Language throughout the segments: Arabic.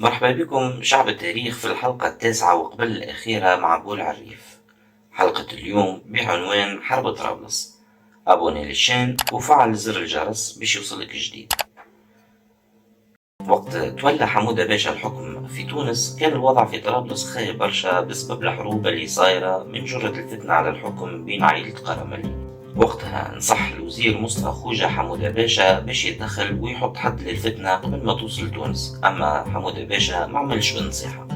مرحبا بكم شعب التاريخ في الحلقة التاسعة وقبل الأخيرة مع بول عريف. حلقة اليوم بعنوان حرب طرابلس. أبوني للشان وفعل زر الجرس باش يوصلك جديد. وقت تولى حمودة باشا الحكم في تونس كان الوضع في طرابلس خايب برشا بسبب الحروب اللي صايرة من جرة الفتنة على الحكم بين عائلة قرملي. وقتها نصح الوزير مصطفى خوجة حمودة باشا باش يتدخل ويحط حد للفتنة قبل ما توصل تونس، أما حمودة باشا ما عملش بالنصيحة.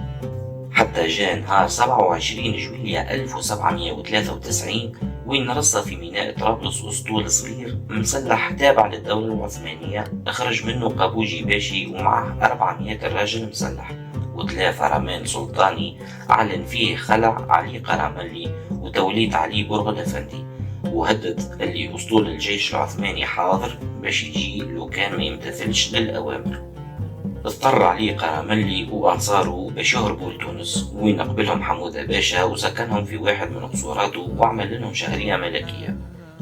حتى جاء نهار 27 جويلية 1793 وين رص في ميناء طرابلس أسطول صغير مسلح تابع للدولة العثمانية، أخرج منه قابوجي باشي ومعه 400 راجل مسلح، وتلا فرمان سلطاني أعلن فيه خلع علي قراملي وتوليد علي برغل أفندي، وهدد اللي أسطول الجيش العثماني حاضر باش يجي لو كان ما يمتثلش للأوامر. اضطر علي قراملي وأنصاره باش يهربوا لتونس، وين قبلهم حمودة باشا وسكنهم في واحد من قصوراته وعمل لهم شهرية ملكية.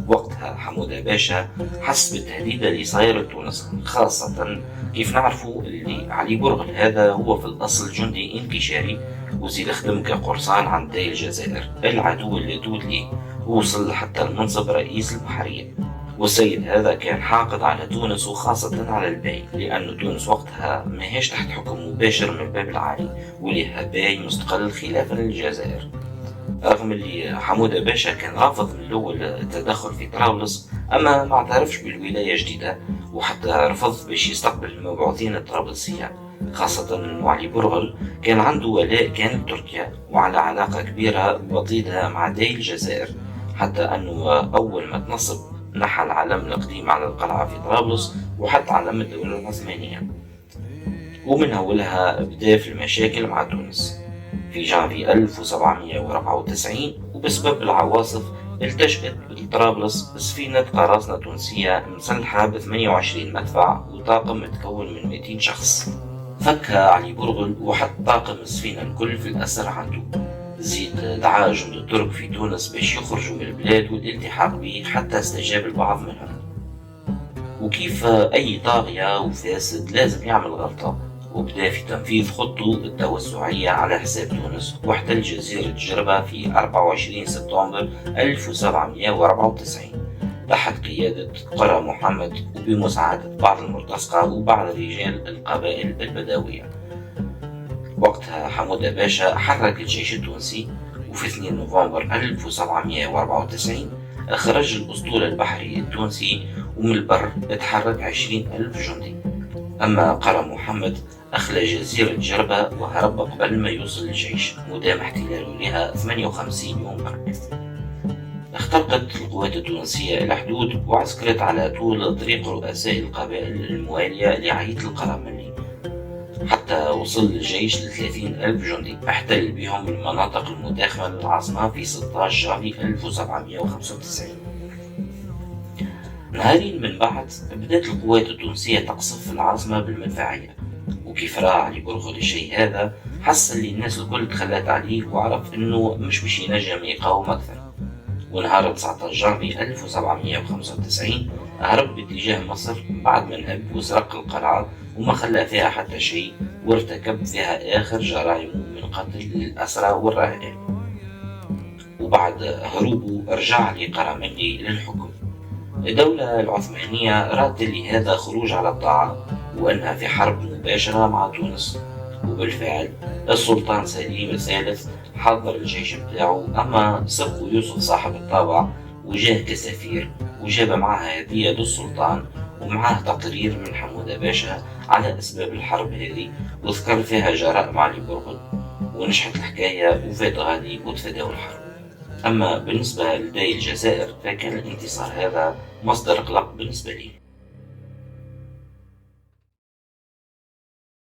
وقتها حمودة باشا حس بالتهديد اللي صاير لتونس، خاصة كيف نعرفوا اللي علي برغل هذا هو في الأصل جندي انكشاري وزيد خدم كقرصان عند داي الجزائر العدو اللدود ليه، ووصل حتى المنصب رئيس البحرية. والسيد هذا كان حاقد على تونس وخاصة على الباي، لأن تونس وقتها ماهيش تحت حكم مباشر من الباب العالي ولها باي مستقل خلافا للجزائر. رغم اللي حمودة باشا كان رافض من الأول التدخل في طرابلس، أما ما اعترفش بالولاية جديدة وحتى رفض باش يستقبل المبعوثين الطرابلسية، خاصة أنه علي برغل كان عنده ولاء كان تركيا وعلى علاقة كبيرة وطيدة مع داي الجزائر، حتى أنه أول ما تنصب نحى العلم القديم على القلعة في طرابلس وحط علم الدولة العثمانية، ومن أولها بدأ في المشاكل مع تونس. في جانفي 1794 وبسبب العواصف التجأت لطرابلس سفينة قراصنة تونسية مسلحة ب 28 مدفع وطاقم متكون من 200 شخص. فكها علي برغل وحط طاقم السفينة الكل في الأسر عنده، زيد دعا جند الترك في تونس باش يخرجوا من البلاد والالتحاق به حتى استجاب البعض منهم. وكيف أي طاغية وفاسد لازم يعمل غلطة، وبدأ في تنفيذ خطته التوسعية على حساب تونس واحتل جزيرة جربة في 24 سبتمبر 1794 تحت قيادة قرى محمد وبمساعدة بعض المرتزقة وبعض رجال القبائل البدوية. وقتها حمودة باشا حرك الجيش التونسي، وفي 2 نوفمبر 1794 أخرج الأسطول البحري التونسي ومن البر اتحرك 20,000 جندي. أما قرى محمد أخلى جزيرة جربة وهرب قبل ما يوصل الجيش، ودام احتلاله لها 58 يوم برك. اخترقت القوات التونسية الحدود وعسكرت على طول طريق رؤساء القبائل الموالية لعيلة القراملي، حتى وصل الجيش ل30,000 جندي احتل بهم المناطق المداخلة للعاصمة في 16 جانفي 1795. نهارين من بعد بدأت القوات التونسية تقصف العاصمة بالمدفعية، وكيف رأى علي برغل الشيء هذا حس اللي الناس الكل تخلت عليه وعرف انه مش باش ينجم يقاوم اكثر. ونهار 19 جانفي 1795 هرب باتجاه مصر بعد ما نهب وسرق القلعة وما خلى فيها حتى شيء، وارتكب فيها آخر جرائمه من قتل الأسرى والرهائن. وبعد هروبه رجع علي قراملي للحكم. الدولة العثمانية رأت لهذا خروج على الطاعة وأنها في حرب مباشرة مع تونس، وبالفعل السلطان سليم الثالث حضر الجيش بتاعه، أما سبقوا يوسف صاحب الطابع وجاه كسفير وجاب معها هدية للسلطان ومعاه تقرير من حمودة باشا على أسباب الحرب هذه، وذكر فيها جرائم علي برغل، ونجحت الحكاية وفات غادي وتفادوا الحرب. أما بالنسبة لداي الجزائر فكان الانتصار هذا مصدر قلق بالنسبة لي.